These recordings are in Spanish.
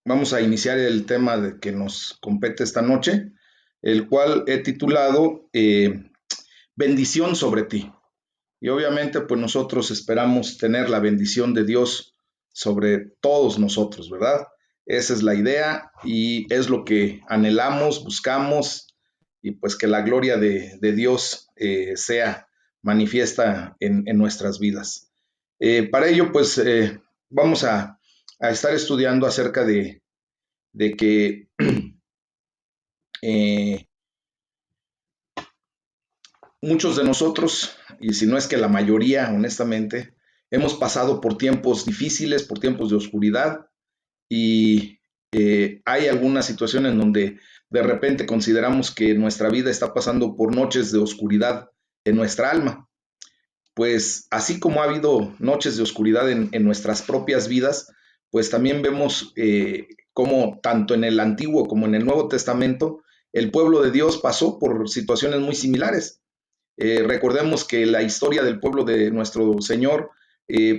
Vamos a iniciar el tema que nos compete esta noche, el cual he titulado Bendición sobre ti. Y obviamente, pues nosotros esperamos tener la bendición de Dios sobre todos nosotros, ¿verdad? Esa es la idea y es lo que anhelamos, buscamos y pues que la gloria de Dios sea manifiesta en nuestras vidas. Para ello, pues vamos a estar estudiando acerca de que eh, muchos de nosotros, y si no es que la mayoría, honestamente, hemos pasado por tiempos difíciles, por tiempos de oscuridad, y hay algunas situaciones en donde de repente consideramos que nuestra vida está pasando por noches de oscuridad en nuestra alma. Pues así como ha habido noches de oscuridad en nuestras propias vidas, pues también vemos cómo tanto en el Antiguo como en el Nuevo Testamento el pueblo de Dios pasó por situaciones muy similares. Recordemos que la historia del pueblo de nuestro Señor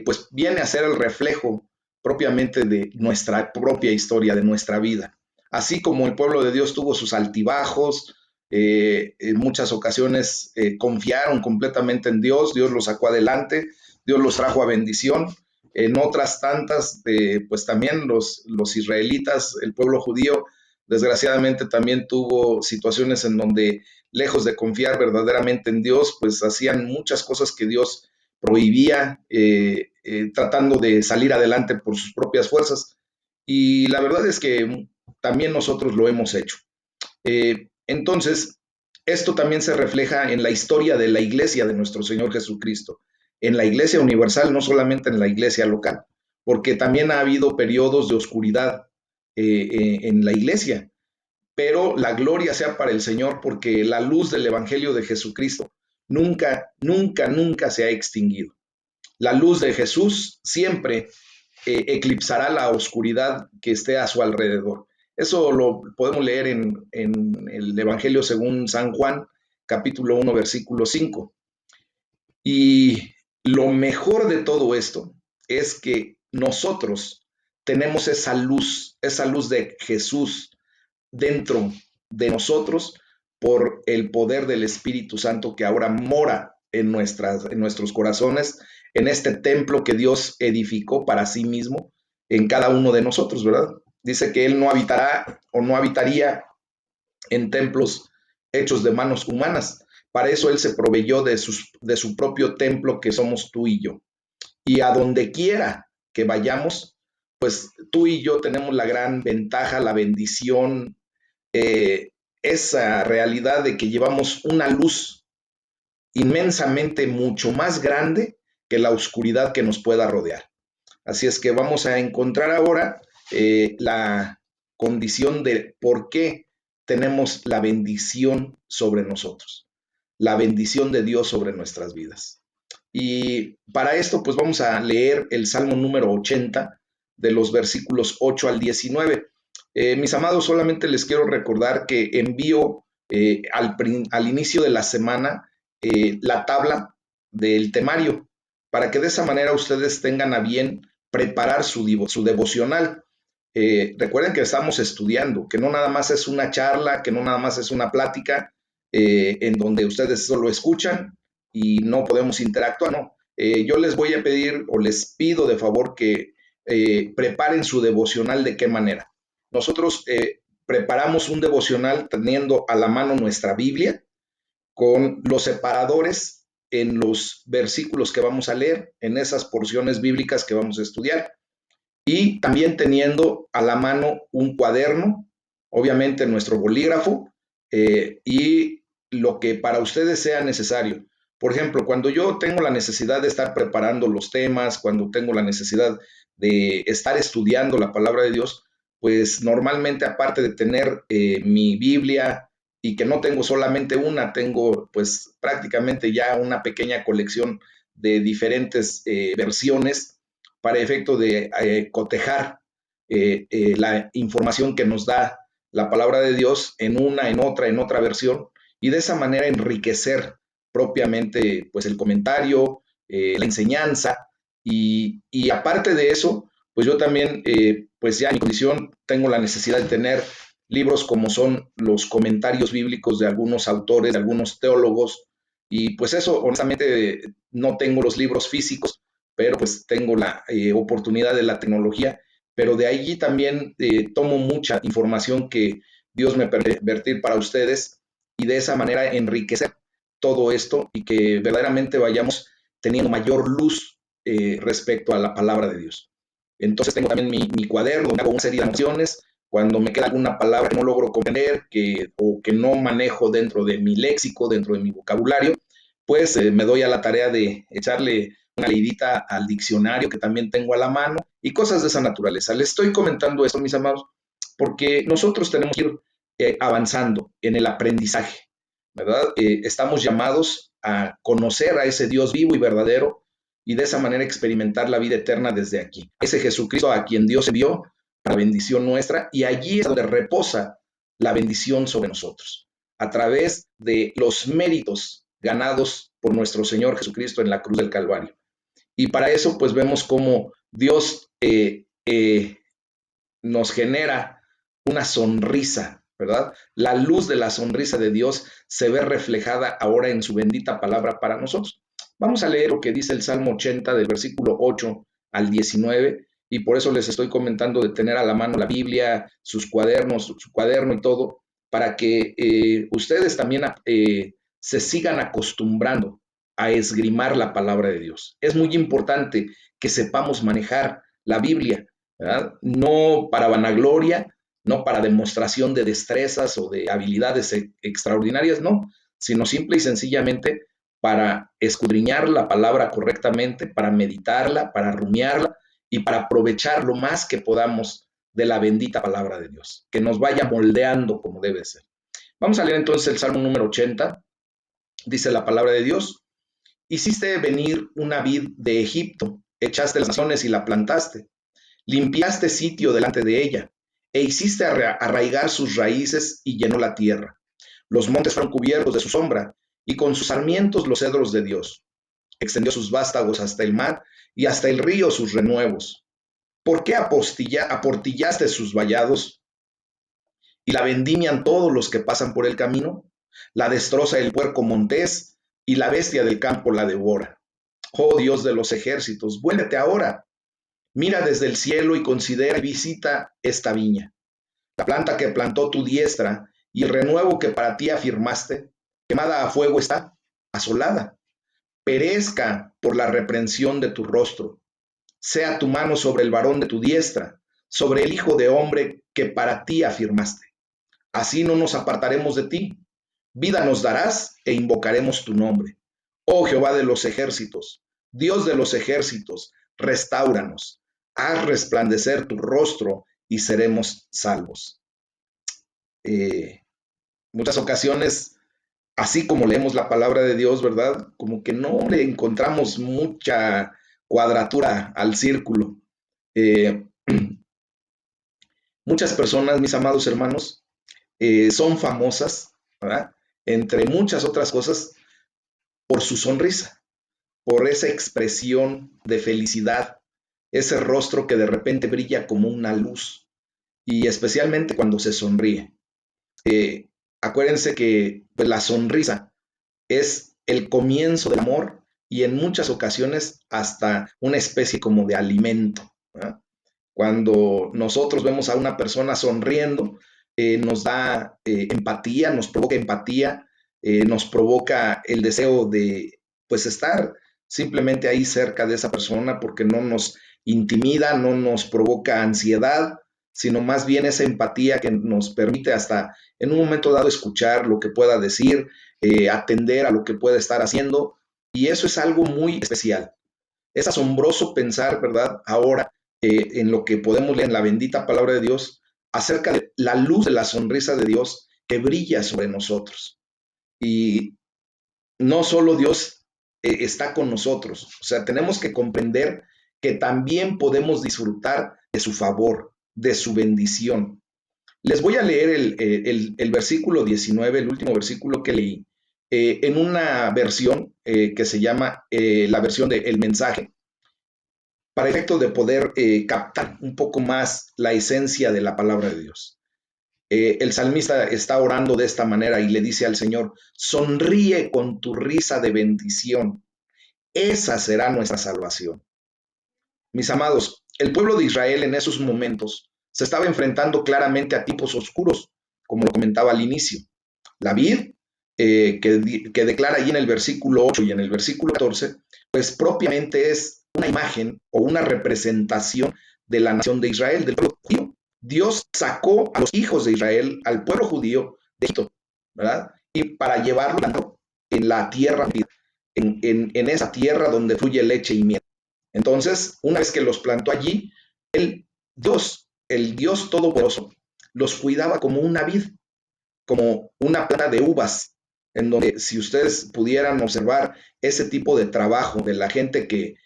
pues viene a ser el reflejo propiamente de nuestra propia historia, de nuestra vida. Así como el pueblo de Dios tuvo sus altibajos, en muchas ocasiones confiaron completamente en Dios, Dios los sacó adelante, Dios los trajo a bendición. En otras tantas, pues también los israelitas, el pueblo judío, desgraciadamente también tuvo situaciones en donde, lejos de confiar verdaderamente en Dios, pues hacían muchas cosas que Dios prohibía, tratando de salir adelante por sus propias fuerzas. Y la verdad es que también nosotros lo hemos hecho. Entonces, esto también se refleja en la historia de la iglesia de nuestro Señor Jesucristo, en la iglesia universal, no solamente en la iglesia local, porque también ha habido periodos de oscuridad en la iglesia, pero la gloria sea para el Señor porque la luz del Evangelio de Jesucristo nunca, nunca, nunca se ha extinguido. La luz de Jesús siempre eclipsará la oscuridad que esté a su alrededor. Eso lo podemos leer en el Evangelio según San Juan, capítulo 1, versículo 5. Y lo mejor de todo esto es que nosotros tenemos esa luz de Jesús dentro de nosotros por el poder del Espíritu Santo que ahora mora en nuestros corazones, en este templo que Dios edificó para sí mismo en cada uno de nosotros, ¿verdad? Dice que Él no habitará o no habitaría en templos hechos de manos humanas. Para eso Él se proveyó de su propio templo que somos tú y yo. Y a donde quiera que vayamos, pues tú y yo tenemos la gran ventaja, la bendición, esa realidad de que llevamos una luz inmensamente mucho más grande que la oscuridad que nos pueda rodear. Así es que vamos a encontrar ahora la condición de por qué tenemos la bendición sobre nosotros, la bendición de Dios sobre nuestras vidas. Y para esto, pues vamos a leer el Salmo número 80, de los versículos 8 al 19. Mis amados, solamente les quiero recordar que envío al inicio de la semana la tabla del temario, para que de esa manera ustedes tengan a bien preparar su devocional. Recuerden que estamos estudiando, que no nada más es una charla, que no nada más es una plática en donde ustedes solo escuchan y no podemos interactuar, no. Yo les voy a pedir o les pido de favor que preparen su devocional. ¿De qué manera? Nosotros preparamos un devocional teniendo a la mano nuestra Biblia con los separadores en los versículos que vamos a leer, en esas porciones bíblicas que vamos a estudiar, y también teniendo a la mano un cuaderno, obviamente nuestro bolígrafo, y lo que para ustedes sea necesario. Por ejemplo, cuando yo tengo la necesidad de estar preparando los temas, cuando tengo la necesidad de estar estudiando la palabra de Dios, pues normalmente, aparte de tener mi Biblia, y que no tengo solamente una, tengo pues prácticamente ya una pequeña colección de diferentes versiones para efecto de cotejar la información que nos da la palabra de Dios en una, en otra versión, y de esa manera enriquecer propiamente pues el comentario, la enseñanza, y aparte de eso, pues yo también pues ya en mi condición tengo la necesidad de tener libros como son los comentarios bíblicos de algunos autores, de algunos teólogos, y pues eso, honestamente, no tengo los libros físicos, pero pues tengo la oportunidad de la tecnología, pero de allí también tomo mucha información que Dios me permite vertir para ustedes y de esa manera enriquecer todo esto y que verdaderamente vayamos teniendo mayor luz respecto a la palabra de Dios. Entonces tengo también mi cuaderno donde hago una serie de anotaciones cuando me queda alguna palabra que no logro comprender o que no manejo dentro de mi léxico, dentro de mi vocabulario, pues me doy a la tarea de echarle una leidita al diccionario que también tengo a la mano y cosas de esa naturaleza. Les estoy comentando esto, mis amados, porque nosotros tenemos que ir avanzando en el aprendizaje, ¿verdad? Estamos llamados a conocer a ese Dios vivo y verdadero y de esa manera experimentar la vida eterna desde aquí. Ese Jesucristo a quien Dios envió para bendición nuestra y allí es donde reposa la bendición sobre nosotros, a través de los méritos ganados por nuestro Señor Jesucristo en la cruz del Calvario. Y para eso pues vemos cómo Dios nos genera una sonrisa, ¿verdad? La luz de la sonrisa de Dios se ve reflejada ahora en su bendita palabra para nosotros. Vamos a leer lo que dice el Salmo 80 del versículo 8 al 19 y por eso les estoy comentando de tener a la mano la Biblia, sus cuadernos, su cuaderno y todo, para que ustedes también se sigan acostumbrando a esgrimar la palabra de Dios. Es muy importante que sepamos manejar la Biblia, ¿verdad? No para vanagloria, no para demostración de destrezas o de habilidades extraordinarias, no, sino simple y sencillamente para escudriñar la palabra correctamente, para meditarla, para rumiarla y para aprovechar lo más que podamos de la bendita palabra de Dios, que nos vaya moldeando como debe ser. Vamos a leer entonces el Salmo número 80, dice la palabra de Dios: hiciste venir una vid de Egipto, echaste las naciones y la plantaste. Limpiaste sitio delante de ella, e hiciste arraigar sus raíces y llenó la tierra. Los montes fueron cubiertos de su sombra, y con sus sarmientos los cedros de Dios. Extendió sus vástagos hasta el mar, y hasta el río sus renuevos. ¿Por qué aportillaste sus vallados, y la vendimian todos los que pasan por el camino? La destroza el puerco montés, y la bestia del campo la devora. Oh Dios de los ejércitos, vuélvete ahora. Mira desde el cielo y considera y visita esta viña, la planta que plantó tu diestra y el renuevo que para ti afirmaste, quemada a fuego está, asolada. Perezca por la reprensión de tu rostro. Sea tu mano sobre el varón de tu diestra, sobre el hijo de hombre que para ti afirmaste. Así no nos apartaremos de ti. Vida nos darás e invocaremos tu nombre. Oh Jehová de los ejércitos, Dios de los ejércitos, restáuranos. Haz resplandecer tu rostro y seremos salvos. Muchas ocasiones, así como leemos la palabra de Dios, ¿verdad? Como que no le encontramos mucha cuadratura al círculo. Eh, muchas personas, mis amados hermanos, son famosas, ¿verdad? Entre muchas otras cosas, por su sonrisa, por esa expresión de felicidad, ese rostro que de repente brilla como una luz, y especialmente cuando se sonríe. Eh, Acuérdense que pues, la sonrisa es el comienzo del amor y en muchas ocasiones hasta una especie como de alimento, ¿verdad? Cuando nosotros vemos a una persona sonriendo, nos da empatía, nos provoca empatía, nos provoca el deseo de pues estar simplemente ahí cerca de esa persona porque no nos intimida, no nos provoca ansiedad, sino más bien esa empatía que nos permite hasta en un momento dado escuchar lo que pueda decir, atender a lo que pueda estar haciendo, y eso es algo muy especial. Es asombroso pensar, ¿verdad? Ahora en lo que podemos leer en la bendita palabra de Dios acerca de la luz de la sonrisa de Dios que brilla sobre nosotros. Y no solo Dios está con nosotros, o sea, tenemos que comprender que también podemos disfrutar de su favor, de su bendición. Les voy a leer el versículo 19, el último versículo que leí, en una versión que se llama la versión de El Mensaje. para efecto de poder captar un poco más la esencia de la palabra de Dios. El salmista está orando de esta manera y le dice al Señor, sonríe con tu risa de bendición, esa será nuestra salvación. Mis amados, el pueblo de Israel en esos momentos se estaba enfrentando claramente a tipos oscuros, como lo comentaba al inicio. La vid, que declara ahí en el versículo 8 y en el versículo 14, pues propiamente es una imagen o una representación de la nación de Israel, del pueblo judío. Dios sacó a los hijos de Israel, al pueblo judío de Egipto, ¿verdad? Y para llevarlo en la tierra, en esa tierra donde fluye leche y miel. Entonces, una vez que los plantó allí, el Dios Todopoderoso, los cuidaba como una vid, como una planta de uvas, en donde si ustedes pudieran observar ese tipo de trabajo de la gente que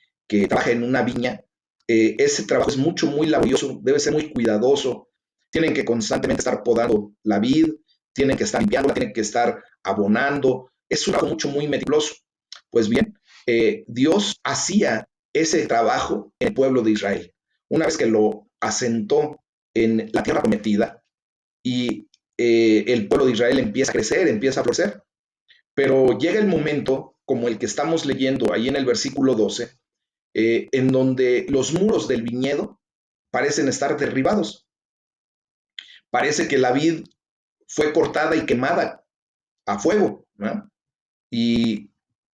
trabaja en una viña, ese trabajo es muy laborioso, debe ser muy cuidadoso, tienen que constantemente estar podando la vid, tienen que estar limpiando, tienen que estar abonando, es un trabajo muy meticuloso. Pues bien, Dios hacía ese trabajo en el pueblo de Israel. Una vez que lo asentó en la tierra prometida y el pueblo de Israel empieza a crecer, empieza a florecer, pero llega el momento, como el que estamos leyendo ahí en el versículo 12, en donde los muros del viñedo parecen estar derribados. Parece que la vid fue cortada y quemada a fuego, ¿no? Y,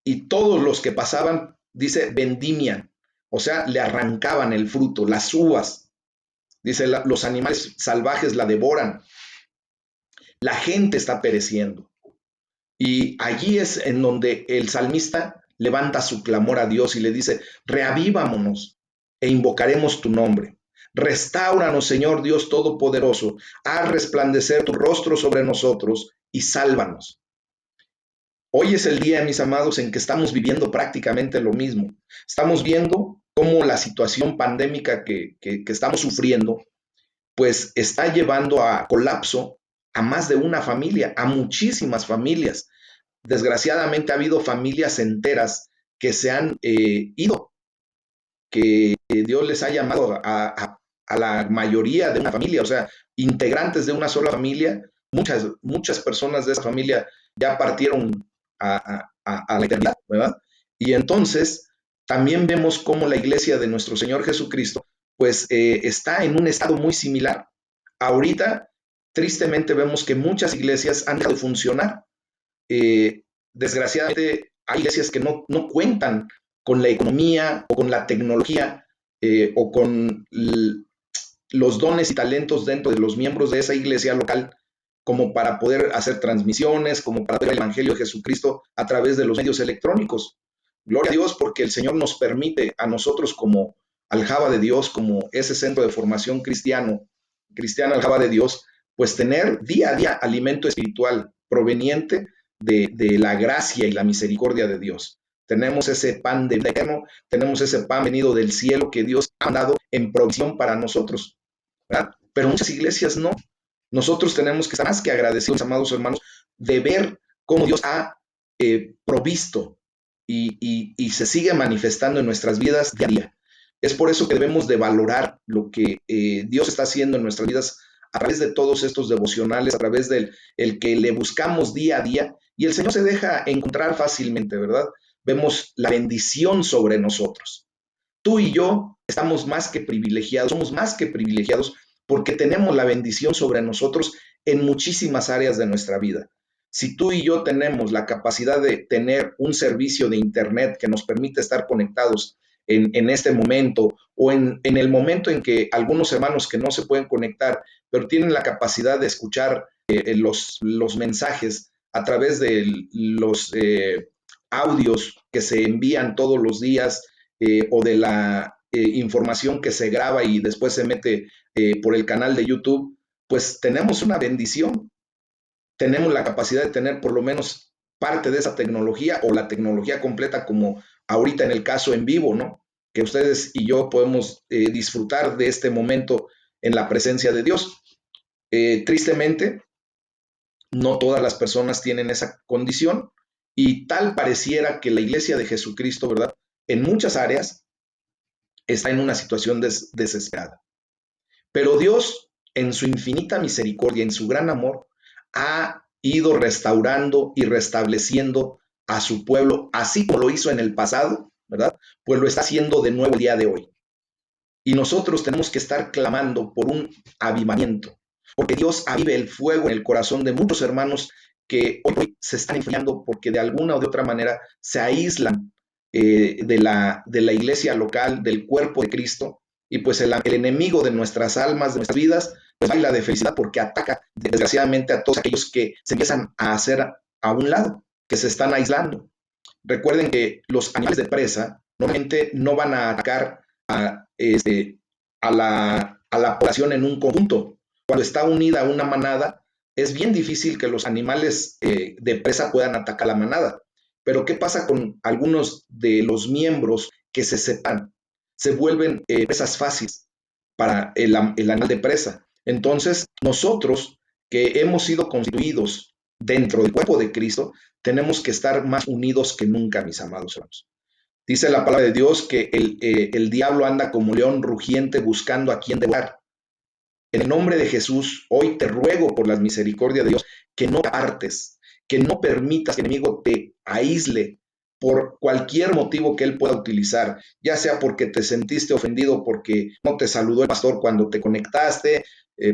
y todos los que pasaban, dice, vendimian, o sea, le arrancaban el fruto, las uvas. Dice, los animales salvajes la devoran. La gente está pereciendo. Y allí es en donde el salmista levanta su clamor a Dios y le dice, reavívamonos e invocaremos tu nombre. Restáuranos, Señor Dios Todopoderoso, haz resplandecer tu rostro sobre nosotros y sálvanos. Hoy es el día, mis amados, en que estamos viviendo prácticamente lo mismo. Estamos viendo cómo la situación pandémica que estamos sufriendo, pues está llevando a colapso a más de una familia, a muchísimas familias. Desgraciadamente ha habido familias enteras que se han ido, que Dios les ha llamado a la mayoría de una familia, o sea, integrantes de una sola familia, muchas personas de esa familia ya partieron a la eternidad, ¿verdad? Y entonces también vemos cómo la iglesia de nuestro Señor Jesucristo, pues está en un estado muy similar. Ahorita, tristemente, vemos que muchas iglesias han dejado de funcionar. Desgraciadamente, hay iglesias que no cuentan con la economía o con la tecnología o con los dones y talentos dentro de los miembros de esa iglesia local como para poder hacer transmisiones, como para ver el Evangelio de Jesucristo a través de los medios electrónicos. Gloria a Dios porque el Señor nos permite a nosotros como Aljaba de Dios, como ese centro de formación cristiana Aljaba de Dios, pues tener día a día alimento espiritual proveniente de la gracia y la misericordia de Dios. Tenemos ese pan de vida eterno, tenemos ese pan venido del cielo que Dios ha dado en provisión para nosotros, ¿verdad? Pero muchas iglesias no. Nosotros tenemos que estar más que agradecidos, amados hermanos, de ver cómo Dios ha provisto y se sigue manifestando en nuestras vidas día a día. Es por eso que debemos de valorar lo que Dios está haciendo en nuestras vidas a través de todos estos devocionales, a través del el que le buscamos día a día, y el Señor se deja encontrar fácilmente, ¿verdad? Vemos la bendición sobre nosotros. Tú y yo estamos más que privilegiados, somos más que privilegiados porque tenemos la bendición sobre nosotros en muchísimas áreas de nuestra vida. Si tú y yo tenemos la capacidad de tener un servicio de Internet que nos permite estar conectados en este momento o en el momento en que algunos hermanos que no se pueden conectar, pero tienen la capacidad de escuchar los mensajes a través de los audios que se envían todos los días o de la información que se graba y después se mete por el canal de YouTube, pues tenemos una bendición. Tenemos la capacidad de tener por lo menos parte de esa tecnología o la tecnología completa como ahorita en el caso en vivo, ¿no? Que ustedes y yo podemos disfrutar de este momento en la presencia de Dios. Tristemente, no todas las personas tienen esa condición y tal pareciera que la iglesia de Jesucristo, ¿verdad? En muchas áreas está en una situación desesperada. Pero Dios, en su infinita misericordia, en su gran amor, ha ido restaurando y restableciendo a su pueblo, así como lo hizo en el pasado, ¿verdad? Pues lo está haciendo de nuevo el día de hoy. Y nosotros tenemos que estar clamando por un avivamiento, porque Dios avive el fuego en el corazón de muchos hermanos que hoy se están enfriando porque de alguna o de otra manera se aíslan de la iglesia local, del cuerpo de Cristo, y pues el enemigo de nuestras almas, de nuestras vidas, pues baila de felicidad porque ataca desgraciadamente a todos aquellos que se empiezan a hacer a un lado, que se están aislando. Recuerden que los animales de presa normalmente no van a atacar a la población en un conjunto. Cuando está unida a una manada, es bien difícil que los animales de presa puedan atacar a la manada. Pero ¿qué pasa con algunos de los miembros que se separan? Se vuelven presas fáciles para el animal de presa. Entonces, nosotros que hemos sido constituidos dentro del cuerpo de Cristo, tenemos que estar más unidos que nunca, mis amados hermanos. Dice la palabra de Dios que el diablo anda como león rugiente buscando a quien devorar. En el nombre de Jesús, hoy te ruego por las misericordias de Dios que no apartes, que no permitas que el enemigo te aísle por cualquier motivo que él pueda utilizar, ya sea porque te sentiste ofendido porque no te saludó el pastor cuando te conectaste,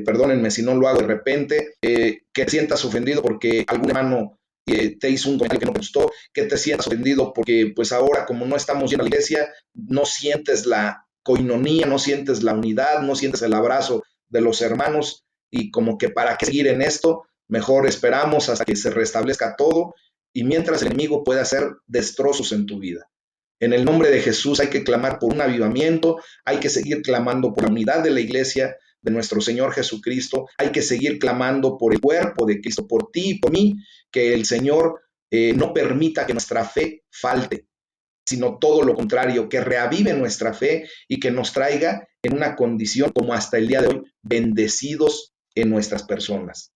perdónenme si no lo hago de repente, que te sientas ofendido porque algún hermano te hizo un comentario que no te gustó, que te sientas ofendido porque pues ahora como no estamos yendo a la iglesia, no sientes la coinonía, no sientes la unidad, no sientes el abrazo de los hermanos y como que para qué seguir en esto, mejor esperamos hasta que se restablezca todo y mientras el enemigo puede hacer destrozos en tu vida. En el nombre de Jesús hay que clamar por un avivamiento, hay que seguir clamando por la unidad de la iglesia de nuestro Señor Jesucristo, hay que seguir clamando por el cuerpo de Cristo, por ti y por mí, que el Señor no permita que nuestra fe falte, sino todo lo contrario, que reavive nuestra fe y que nos traiga en una condición como hasta el día de hoy, bendecidos en nuestras personas.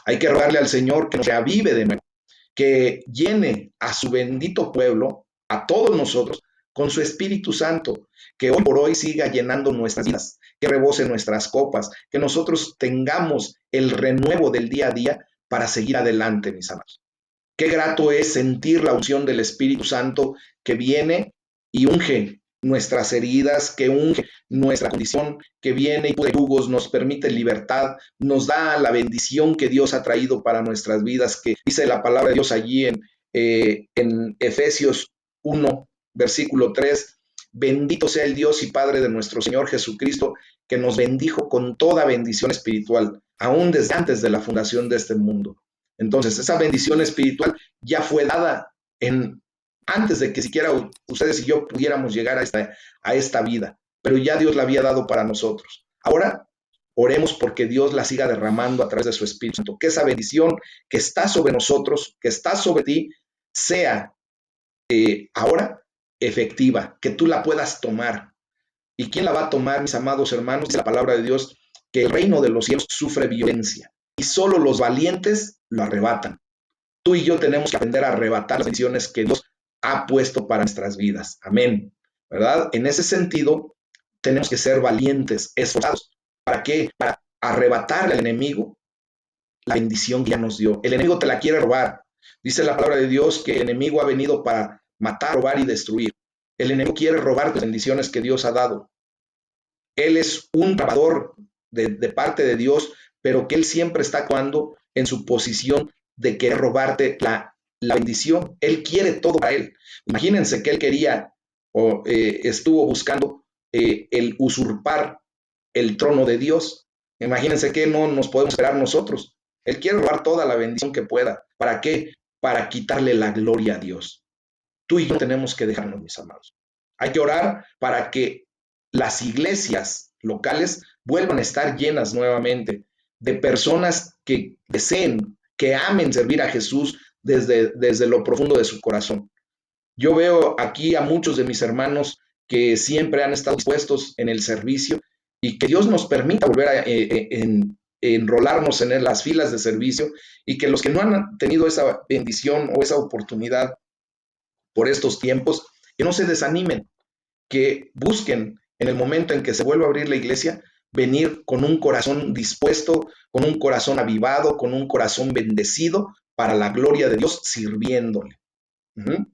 Hay que rogarle al Señor que nos reavive de nuevo, que llene a su bendito pueblo, a todos nosotros, con su Espíritu Santo, que hoy por hoy siga llenando nuestras vidas, que rebose nuestras copas, que nosotros tengamos el renuevo del día a día para seguir adelante, mis amados. Qué grato es sentir la unción del Espíritu Santo que viene y unge nuestras heridas, que unge nuestra condición, que viene y de yugos, nos permite libertad, nos da la bendición que Dios ha traído para nuestras vidas, que dice la palabra de Dios allí en Efesios 1, versículo 3, bendito sea el Dios y Padre de nuestro Señor Jesucristo, que nos bendijo con toda bendición espiritual, aún desde antes de la fundación de este mundo. Entonces, esa bendición espiritual ya fue dada antes de que siquiera ustedes y yo pudiéramos llegar a esta vida, pero ya Dios la había dado para nosotros. Ahora, oremos porque Dios la siga derramando a través de su Espíritu Santo, que esa bendición que está sobre nosotros, que está sobre ti, sea ahora efectiva, que tú la puedas tomar. ¿Y quién la va a tomar, mis amados hermanos? Dice la palabra de Dios que el reino de los cielos sufre violencia y solo los valientes lo arrebatan. Tú y yo tenemos que aprender a arrebatar las bendiciones que Dios ha puesto para nuestras vidas. Amén. ¿Verdad? En ese sentido, tenemos que ser valientes, esforzados. ¿Para qué? Para arrebatarle al enemigo la bendición que ya nos dio. El enemigo te la quiere robar. Dice la palabra de Dios que el enemigo ha venido para matar, robar y destruir. El enemigo quiere robar las bendiciones que Dios ha dado. Él es un trabajador de parte de Dios, pero que él siempre está actuando en su posición de querer robarte la bendición. Él quiere todo para él. Imagínense que él quería o estuvo buscando el usurpar el trono de Dios. Imagínense que no nos podemos esperar nosotros. Él quiere robar toda la bendición que pueda. ¿Para qué? Para quitarle la gloria a Dios. Tú y yo tenemos que dejarnos, mis amados. Hay que orar para que las iglesias locales vuelvan a estar llenas nuevamente de personas que deseen, que amen servir a Jesús desde lo profundo de su corazón. Yo veo aquí a muchos de mis hermanos que siempre han estado dispuestos en el servicio y que Dios nos permita volver a enrolarnos en las filas de servicio y que los que no han tenido esa bendición o esa oportunidad por estos tiempos, que no se desanimen, que busquen en el momento en que se vuelva a abrir la iglesia, venir con un corazón dispuesto, con un corazón avivado, con un corazón bendecido para la gloria de Dios, sirviéndole. Uh-huh.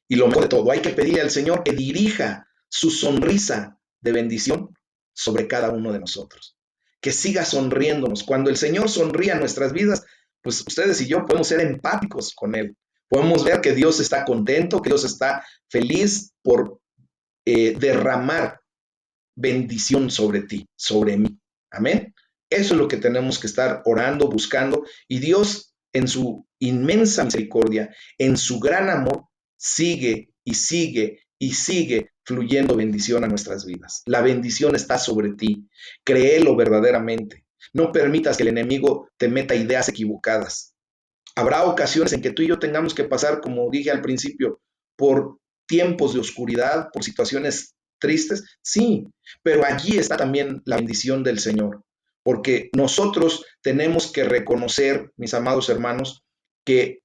Y lo mejor de todo, hay que pedirle al Señor que dirija su sonrisa de bendición sobre cada uno de nosotros. Que siga sonriéndonos. Cuando el Señor sonríe a nuestras vidas, pues ustedes y yo podemos ser empáticos con Él. Podemos ver que Dios está contento, que Dios está feliz por derramar bendición sobre ti, sobre mí. Amén. Eso es lo que tenemos que estar orando, buscando. Y Dios, en su inmensa misericordia, en su gran amor, sigue y sigue y sigue fluyendo bendición a nuestras vidas. La bendición está sobre ti. Créelo verdaderamente. No permitas que el enemigo te meta ideas equivocadas. Habrá ocasiones en que tú y yo tengamos que pasar, como dije al principio, por tiempos de oscuridad, por situaciones tristes, sí, pero allí está también la bendición del Señor, porque nosotros tenemos que reconocer, mis amados hermanos, que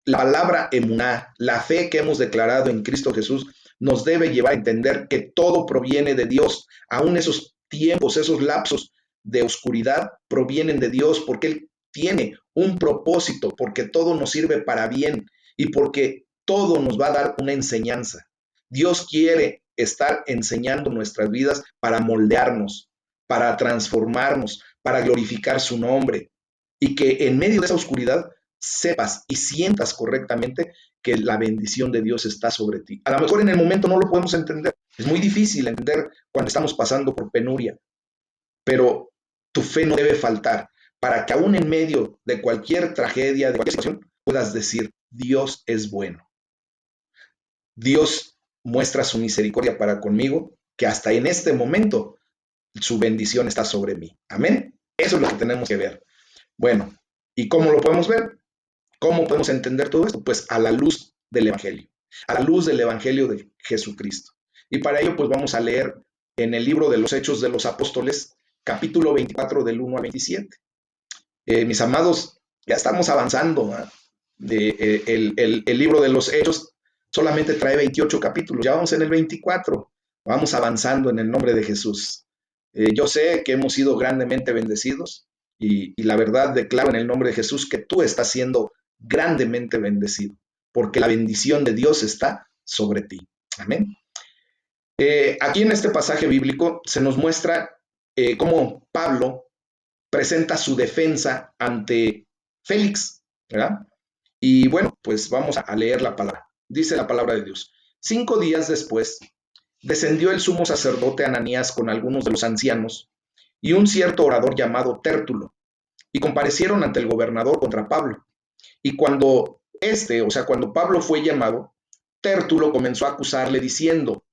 la palabra emuná, la fe que hemos declarado en Cristo Jesús, nos debe llevar a entender que todo proviene de Dios, aún esos tiempos, esos lapsos de oscuridad provienen de Dios, porque Él tiene un propósito, porque todo nos sirve para bien y porque todo nos va a dar una enseñanza. Dios quiere estar enseñando nuestras vidas para moldearnos, para transformarnos, para glorificar su nombre y que en medio de esa oscuridad sepas y sientas correctamente que la bendición de Dios está sobre ti. A lo mejor en el momento no lo podemos entender. Es muy difícil entender cuando estamos pasando por penuria, pero tu fe no debe faltar para que aún en medio de cualquier tragedia, de cualquier situación, puedas decir, Dios es bueno. Dios muestra su misericordia para conmigo, que hasta en este momento su bendición está sobre mí. Amén. Eso es lo que tenemos que ver. Bueno, ¿y cómo lo podemos ver? ¿Cómo podemos entender todo esto? Pues a la luz del Evangelio, a la luz del Evangelio de Jesucristo. Y para ello, pues vamos a leer en el libro de los Hechos de los Apóstoles, capítulo 24, del 1 al 27. Mis amados, ya estamos avanzando. El libro de los Hechos solamente trae 28 capítulos, ya vamos en el 24. Vamos avanzando en el nombre de Jesús. Yo sé que hemos sido grandemente bendecidos y la verdad declaro en el nombre de Jesús que tú estás siendo grandemente bendecido, porque la bendición de Dios está sobre ti. Amén. Aquí en este pasaje bíblico se nos muestra cómo Pablo presenta su defensa ante Félix, ¿verdad? Y bueno, pues vamos a leer la palabra. Dice la palabra de Dios. 5 días después, descendió el sumo sacerdote Ananías con algunos de los ancianos y un cierto orador llamado Tértulo, y comparecieron ante el gobernador contra Pablo. Y cuando cuando Pablo fue llamado, Tértulo comenzó a acusarle diciendo,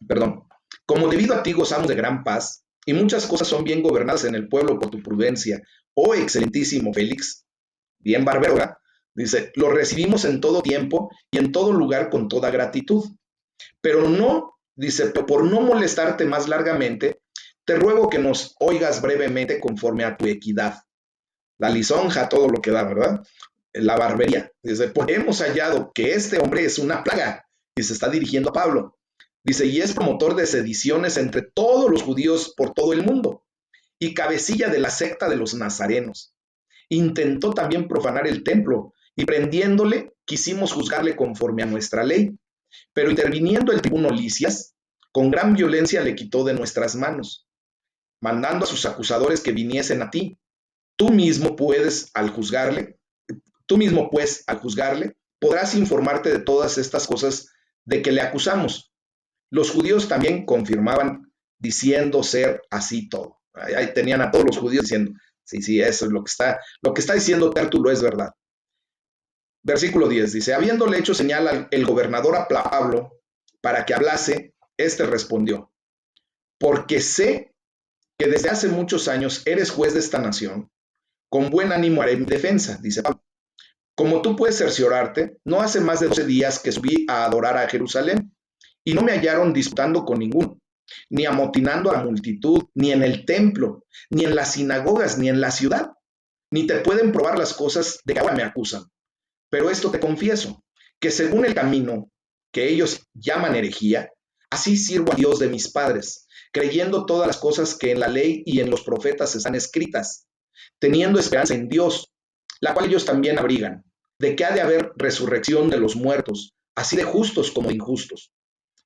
perdón, como debido a ti gozamos de gran paz y muchas cosas son bien gobernadas en el pueblo por tu prudencia, oh excelentísimo Félix, bien barbero, ¿verdad? Dice, lo recibimos en todo tiempo y en todo lugar con toda gratitud. Pero no, dice, por no molestarte más largamente, te ruego que nos oigas brevemente conforme a tu equidad. La lisonja, todo lo que da, ¿verdad? La barbería. Dice, pues hemos hallado que este hombre es una plaga, y se está dirigiendo a Pablo. Dice, y es promotor de sediciones entre todos los judíos por todo el mundo, y cabecilla de la secta de los nazarenos. Intentó también profanar el templo, y prendiéndole, quisimos juzgarle conforme a nuestra ley. Pero interviniendo el tribuno Lisias, con gran violencia le quitó de nuestras manos, mandando a sus acusadores que viniesen a ti. Tú mismo pues, al juzgarle, podrás informarte de todas estas cosas de que le acusamos. Los judíos también confirmaban diciendo ser así todo. Ahí tenían a todos los judíos diciendo, sí, eso es lo que está diciendo Tértulo es verdad. Versículo 10 dice, habiéndole hecho señal el gobernador a Pablo para que hablase, éste respondió, porque sé que desde hace muchos años eres juez de esta nación, con buen ánimo haré mi defensa, dice Pablo. Como tú puedes cerciorarte, no hace más de 12 días que subí a adorar a Jerusalén, y no me hallaron disputando con ninguno, ni amotinando a la multitud, ni en el templo, ni en las sinagogas, ni en la ciudad, ni te pueden probar las cosas de que ahora me acusan. Pero esto te confieso, que según el camino que ellos llaman herejía, Así sirvo a Dios de mis padres, creyendo todas las cosas que en la ley y en los profetas están escritas, teniendo esperanza en Dios, la cual ellos también abrigan, de que ha de haber resurrección de los muertos, así de justos como de injustos.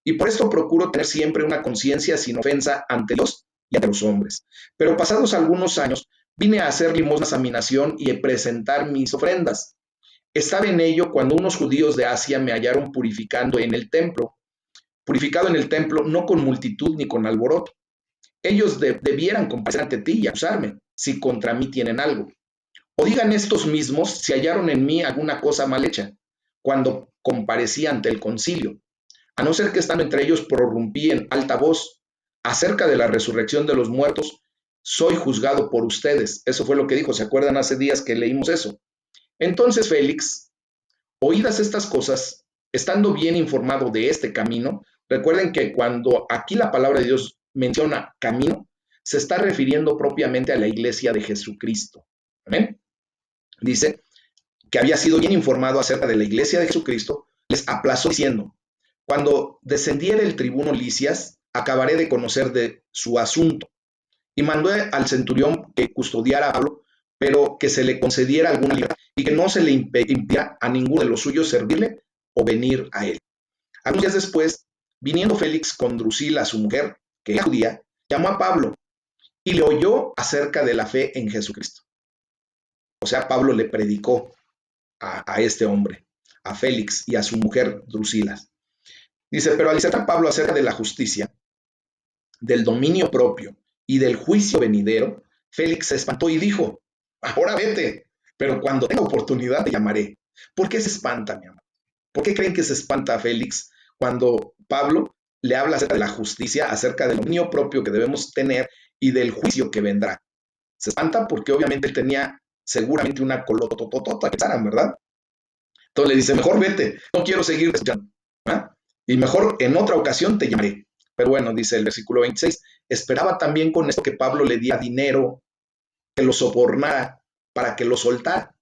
Y por esto procuro tener siempre una conciencia sin ofensa ante Dios y ante los hombres. Pero pasados algunos años, vine a hacer limosnas a mi nación y a presentar mis ofrendas. Estaba en ello cuando unos judíos de Asia me hallaron purificado en el templo, no con multitud ni con alboroto. Ellos debieran comparecer ante ti y acusarme, si contra mí tienen algo. O digan estos mismos si hallaron en mí alguna cosa mal hecha, cuando comparecí ante el concilio. A no ser que estando entre ellos prorrumpí en alta voz acerca de la resurrección de los muertos, soy juzgado por ustedes. Eso fue lo que dijo, ¿se acuerdan hace días que leímos eso? Entonces Félix, oídas estas cosas, estando bien informado de este camino, recuerden que cuando aquí la palabra de Dios menciona camino, se está refiriendo propiamente a la iglesia de Jesucristo. ¿Amén? Dice que había sido bien informado acerca de la iglesia de Jesucristo, les aplazó diciendo, cuando descendiera el tribuno Licias, acabaré de conocer de su asunto. Y mandó al centurión que custodiara a Pablo, pero que se le concediera alguna libertad y que no se le impidiera a ninguno de los suyos servirle o venir a él. Algunos días después, viniendo Félix con Drusila, su mujer, que era judía, llamó a Pablo y le oyó acerca de la fe en Jesucristo. O sea, Pablo le predicó a este hombre, a Félix y a su mujer Drusila. Dice, pero al dissertar Pablo acerca de la justicia, del dominio propio y del juicio venidero, Félix se espantó y dijo, ahora vete, pero cuando tenga oportunidad te llamaré. ¿Por qué se espanta, mi amor? ¿Por qué creen que se espanta Félix cuando Pablo le habla acerca de la justicia, acerca del dominio propio que debemos tener y del juicio que vendrá? Se espanta porque obviamente él tenía seguramente una colotototota que pasaran, ¿verdad? Entonces le dice, mejor vete, no quiero seguir escuchando. ¿Ah? Y mejor en otra ocasión te llamaré. Pero bueno, dice el versículo 26, esperaba también con esto que Pablo le diera dinero, que lo sobornara para que lo soltara,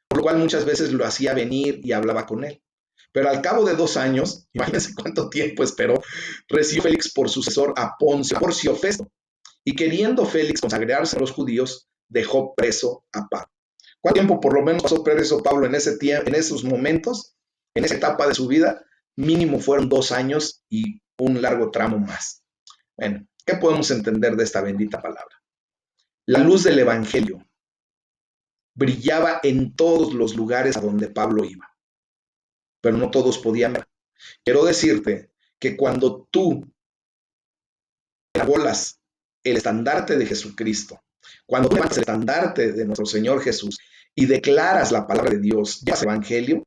por lo cual muchas veces lo hacía venir y hablaba con él. Pero al cabo de 2 años, imagínense cuánto tiempo esperó, recibió Félix por sucesor a Porcio Festo, y queriendo Félix consagrarse a los judíos, dejó preso a Pablo. ¿Cuánto tiempo por lo menos pasó preso Pablo en esos momentos, en esa etapa de su vida? Mínimo fueron 2 años y un largo tramo más. Bueno, ¿qué podemos entender de esta bendita palabra? La luz del Evangelio brillaba en todos los lugares a donde Pablo iba, pero no todos podían ver. Quiero decirte que cuando tú enarbolas el estandarte de Jesucristo, cuando tú levantas el estandarte de nuestro Señor Jesús y declaras la palabra de Dios, ya es Evangelio,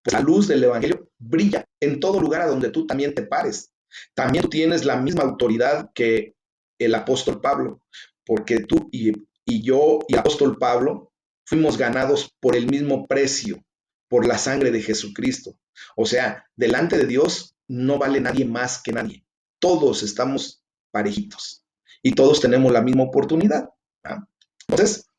pues la luz del Evangelio brilla en todo lugar a donde tú también te pares. También tú tienes la misma autoridad que el apóstol Pablo, porque tú y yo y el apóstol Pablo fuimos ganados por el mismo precio, por la sangre de Jesucristo. O sea, delante de Dios no vale nadie más que nadie. Todos estamos parejitos y todos tenemos la misma oportunidad. ¿Ah? Entonces,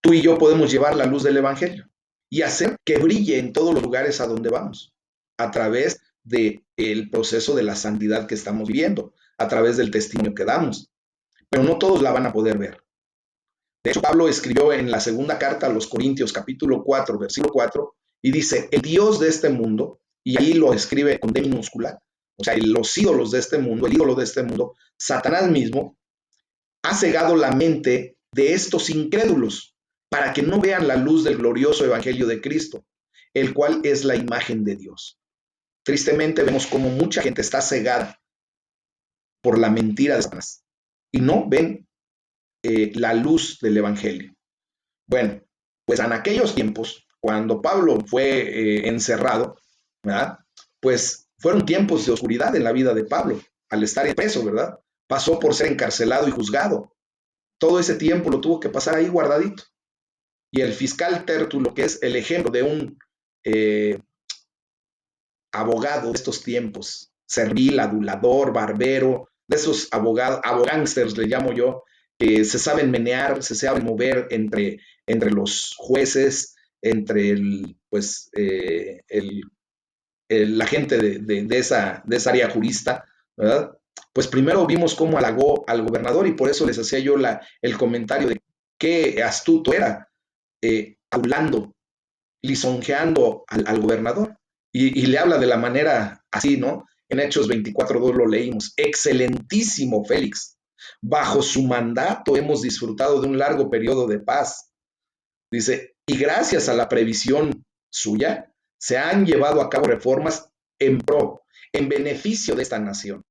tú y yo podemos llevar la luz del Evangelio y hacer que brille en todos los lugares a donde vamos, a través del proceso de la santidad que estamos viviendo, a través del testimonio que damos. Pero no todos la van a poder ver. De hecho, Pablo escribió en la segunda carta a los Corintios, capítulo 4, versículo 4, y dice, el Dios de este mundo, y ahí lo escribe con D minúscula, o sea, los ídolos de este mundo, el ídolo de este mundo, Satanás mismo, ha cegado la mente de estos incrédulos para que no vean la luz del glorioso evangelio de Cristo, el cual es la imagen de Dios. Tristemente vemos como mucha gente está cegada por la mentira de Satanás y no ven la luz del evangelio. Bueno, pues en aquellos tiempos, cuando Pablo fue encerrado, ¿verdad? Pues fueron tiempos de oscuridad en la vida de Pablo, al estar preso, ¿verdad? Pasó por ser encarcelado y juzgado. Todo ese tiempo lo tuvo que pasar ahí guardadito. Y el fiscal Tértulo, que es el ejemplo de un abogado de estos tiempos, servil, adulador, barbero, de esos abogados, abogánsters le llamo yo, que se saben menear, se saben mover entre los jueces, entre la gente de esa área jurista, ¿verdad? Pues primero vimos cómo halagó al gobernador y por eso les hacía yo el comentario de qué astuto era, hablando, lisonjeando al gobernador. Y le habla de la manera así, ¿no? En Hechos 24:2 lo leímos. Excelentísimo Félix, bajo su mandato hemos disfrutado de un largo periodo de paz. Dice, y gracias a la previsión suya, se han llevado a cabo reformas en pro, en beneficio de esta nación.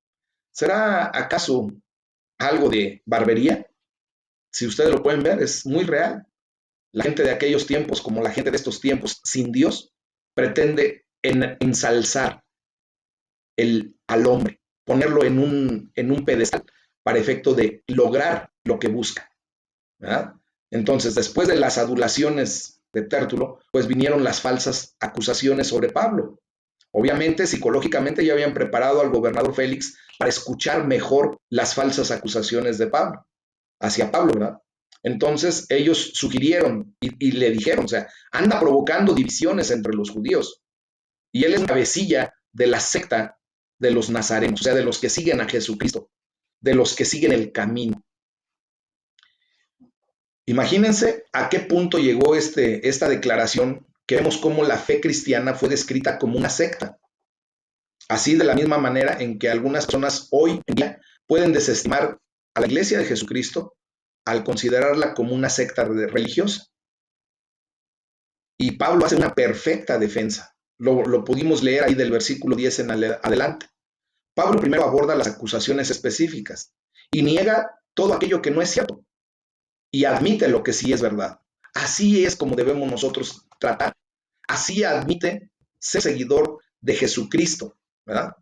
¿Será acaso algo de barbería? Si ustedes lo pueden ver, es muy real. La gente de aquellos tiempos, como la gente de estos tiempos, sin Dios, pretende ensalzar al hombre, ponerlo en un pedestal para efecto de lograr lo que busca, ¿verdad? Entonces, después de las adulaciones de Tértulo, pues vinieron las falsas acusaciones sobre Pablo. Obviamente, psicológicamente ya habían preparado al gobernador Félix para escuchar mejor las falsas acusaciones de Pablo, hacia Pablo, ¿verdad? Entonces ellos sugirieron y le dijeron, o sea, anda provocando divisiones entre los judíos. Y él es cabecilla de la secta de los nazarenos, o sea, de los que siguen a Jesucristo, de los que siguen el camino. Imagínense a qué punto llegó esta declaración, que vemos cómo la fe cristiana fue descrita como una secta. Así de la misma manera en que algunas personas hoy en día pueden desestimar a la iglesia de Jesucristo al considerarla como una secta religiosa. Y Pablo hace una perfecta defensa. Lo pudimos leer ahí del versículo 10 en adelante. Pablo primero aborda las acusaciones específicas y niega todo aquello que no es cierto y admite lo que sí es verdad. Así es como debemos nosotros tratar. Así admite ser seguidor de Jesucristo, ¿verdad?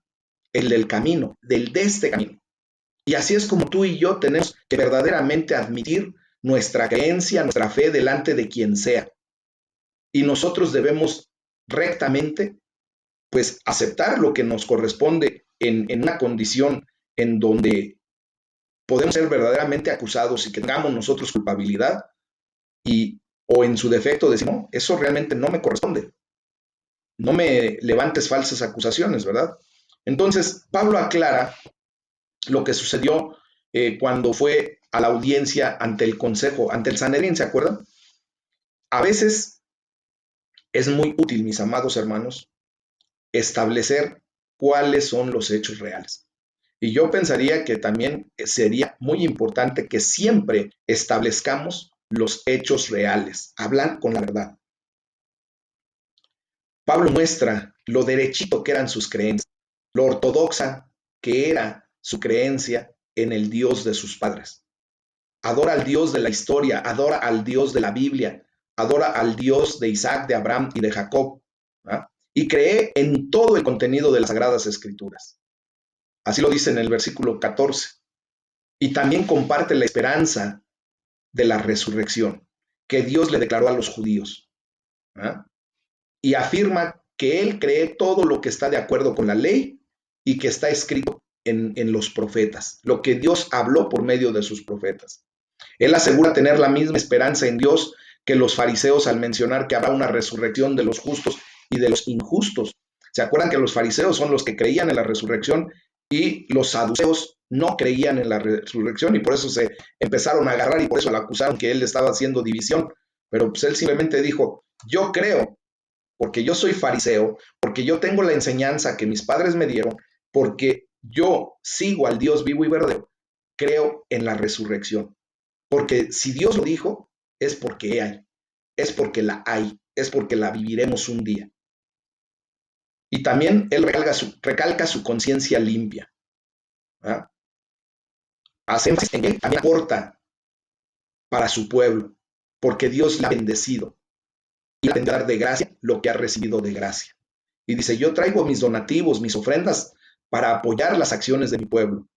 El del camino, de este camino. Y así es como tú y yo tenemos que verdaderamente admitir nuestra creencia, nuestra fe delante de quien sea. Y nosotros debemos rectamente, pues, aceptar lo que nos corresponde en una condición en donde podemos ser verdaderamente acusados y que tengamos nosotros culpabilidad o en su defecto decir, no, eso realmente no me corresponde. No me levantes falsas acusaciones, ¿verdad? Entonces, Pablo aclara lo que sucedió cuando fue a la audiencia ante el consejo, ante el Sanedrín, ¿se acuerdan? A veces es muy útil, mis amados hermanos, establecer cuáles son los hechos reales. Y yo pensaría que también sería muy importante que siempre establezcamos los hechos reales, hablar con la verdad. Pablo muestra lo derechito que eran sus creencias, lo ortodoxa que era su creencia en el Dios de sus padres. Adora al Dios de la historia, adora al Dios de la Biblia, adora al Dios de Isaac, de Abraham y de Jacob, ¿verdad? Y cree en todo el contenido de las Sagradas Escrituras. Así lo dice en el versículo 14. Y también comparte la esperanza de la resurrección que Dios le declaró a los judíos, ¿verdad? Y afirma que él cree todo lo que está de acuerdo con la ley y que está escrito en los profetas, lo que Dios habló por medio de sus profetas. Él asegura tener la misma esperanza en Dios que los fariseos al mencionar que habrá una resurrección de los justos y de los injustos. ¿Se acuerdan que los fariseos son los que creían en la resurrección y los saduceos no creían en la resurrección y por eso se empezaron a agarrar y por eso lo acusaron que él estaba haciendo división? Pero pues él simplemente dijo, yo creo porque yo soy fariseo, porque yo tengo la enseñanza que mis padres me dieron, porque yo sigo al Dios vivo y verdadero, creo en la resurrección. Porque si Dios lo dijo, es porque hay, es porque la hay, es porque la viviremos un día. Y también él recalca su conciencia limpia. ¿Ah? Hace énfasis en que él también aporta para su pueblo, porque Dios le ha bendecido y le ha dar de gracia lo que ha recibido de gracia. Y dice, yo traigo mis donativos, mis ofrendas para apoyar las acciones de mi pueblo.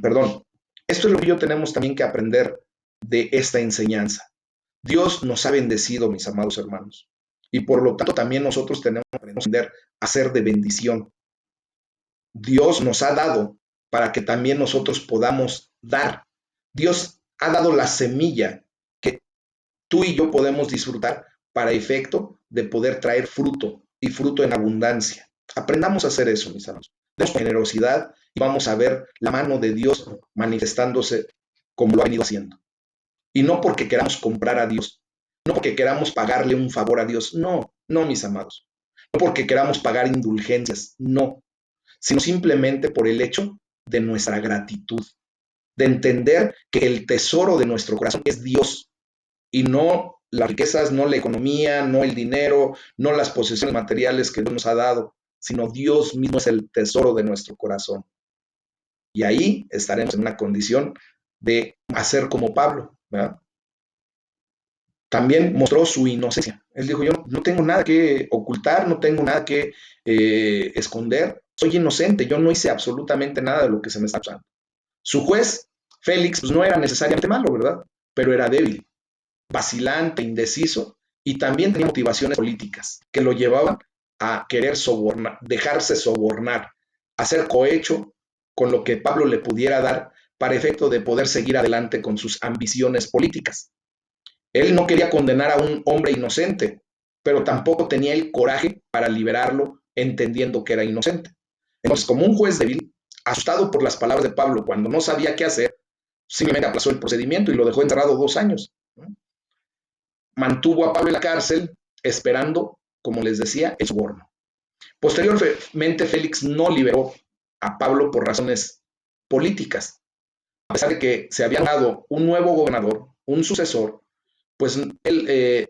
Perdón. Esto es lo que yo tenemos también que aprender de esta enseñanza. Dios nos ha bendecido, mis amados hermanos. Y por lo tanto también nosotros tenemos que aprender a ser de bendición. Dios nos ha dado para que también nosotros podamos dar. Dios ha dado la semilla que tú y yo podemos disfrutar para efecto de poder traer fruto y fruto en abundancia. Aprendamos a hacer eso, mis hermanos. Demos generosidad y vamos a ver la mano de Dios manifestándose como lo ha venido haciendo. Y no porque queramos comprar a Dios, no porque queramos pagarle un favor a Dios, no, no, mis amados. No porque queramos pagar indulgencias, no, sino simplemente por el hecho de nuestra gratitud, de entender que el tesoro de nuestro corazón es Dios y no las riquezas, no la economía, no el dinero, no las posesiones materiales que Dios nos ha dado, sino Dios mismo es el tesoro de nuestro corazón. Y ahí estaremos en una condición de hacer como Pablo, ¿verdad? También mostró su inocencia. Él dijo, yo no tengo nada que ocultar, no tengo nada que esconder, soy inocente, yo no hice absolutamente nada de lo que se me está acusando. Su juez, Félix, pues no era necesariamente malo, ¿verdad? Pero era débil, vacilante, indeciso y también tenía motivaciones políticas que lo llevaban a querer sobornar, dejarse sobornar, hacer cohecho con lo que Pablo le pudiera dar para efecto de poder seguir adelante con sus ambiciones políticas. Él no quería condenar a un hombre inocente, pero tampoco tenía el coraje para liberarlo entendiendo que era inocente. Entonces, como un juez débil, asustado por las palabras de Pablo cuando no sabía qué hacer, simplemente aplazó el procedimiento y lo dejó encerrado 2 años. Mantuvo a Pablo en la cárcel esperando, como les decía, el soborno. Posteriormente, Félix no liberó a Pablo por razones políticas. A pesar de que se había dado un nuevo gobernador, un sucesor, pues él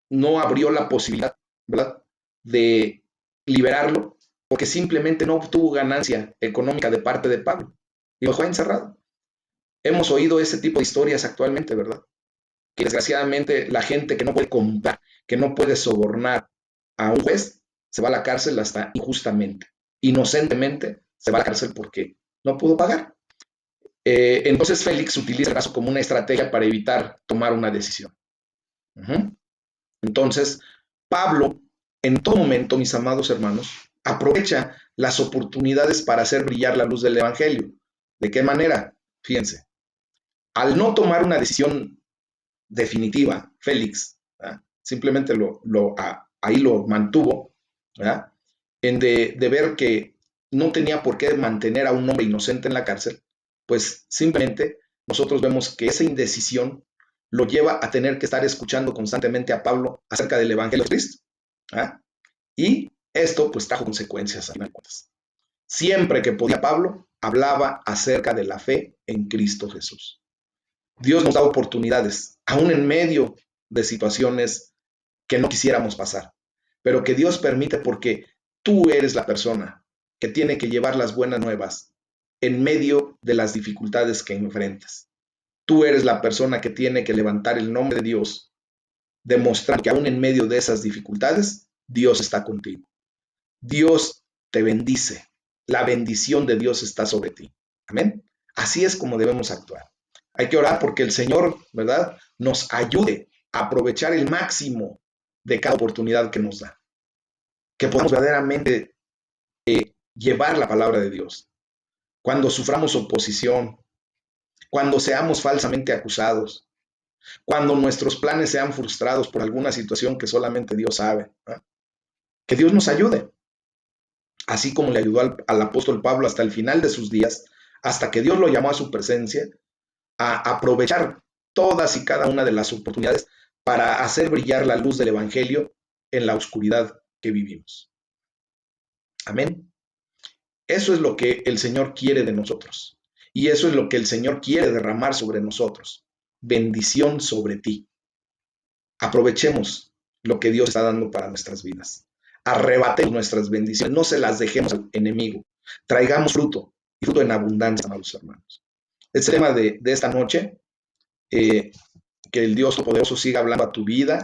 no abrió la posibilidad, ¿verdad?, de liberarlo porque simplemente no obtuvo ganancia económica de parte de Pablo y lo dejó encerrado. Hemos oído ese tipo de historias actualmente, ¿verdad? Que desgraciadamente la gente que no puede comprar, que no puede sobornar a un juez, se va a la cárcel hasta injustamente. Inocentemente se va a la cárcel porque no pudo pagar. Entonces Félix utiliza el caso como una estrategia para evitar tomar una decisión. Entonces, Pablo, en todo momento, mis amados hermanos, aprovecha las oportunidades para hacer brillar la luz del Evangelio. ¿De qué manera? Fíjense, al no tomar una decisión definitiva, Félix, ¿verdad?, simplemente ahí lo mantuvo, ¿verdad?, de ver que no tenía por qué mantener a un hombre inocente en la cárcel, pues simplemente nosotros vemos que esa indecisión lo lleva a tener que estar escuchando constantemente a Pablo acerca del Evangelio de Cristo. ¿Ah? Y esto pues trajo consecuencias a final de cuentas. Siempre que podía Pablo, hablaba acerca de la fe en Cristo Jesús. Dios nos da oportunidades, aún en medio de situaciones que no quisiéramos pasar, pero que Dios permite porque tú eres la persona que tiene que llevar las buenas nuevas en medio de las dificultades que enfrentas. Tú eres la persona que tiene que levantar el nombre de Dios, demostrar que aún en medio de esas dificultades, Dios está contigo. Dios te bendice. La bendición de Dios está sobre ti. Amén. Así es como debemos actuar. Hay que orar porque el Señor, ¿verdad?, nos ayude a aprovechar el máximo de cada oportunidad que nos da. Que podamos verdaderamente llevar la palabra de Dios. Cuando suframos oposición, cuando seamos falsamente acusados, cuando nuestros planes sean frustrados por alguna situación que solamente Dios sabe, ¿eh? Que Dios nos ayude, así como le ayudó al apóstol Pablo hasta el final de sus días, hasta que Dios lo llamó a su presencia, a aprovechar todas y cada una de las oportunidades para hacer brillar la luz del Evangelio en la oscuridad que vivimos. Amén. Eso es lo que el Señor quiere de nosotros. Y eso es lo que el Señor quiere derramar sobre nosotros. Bendición sobre ti. Aprovechemos lo que Dios está dando para nuestras vidas. Arrebatemos nuestras bendiciones. No se las dejemos al enemigo. Traigamos fruto y fruto en abundancia, amados hermanos. Este tema de esta noche, que el Dios Todopoderoso siga hablando a tu vida,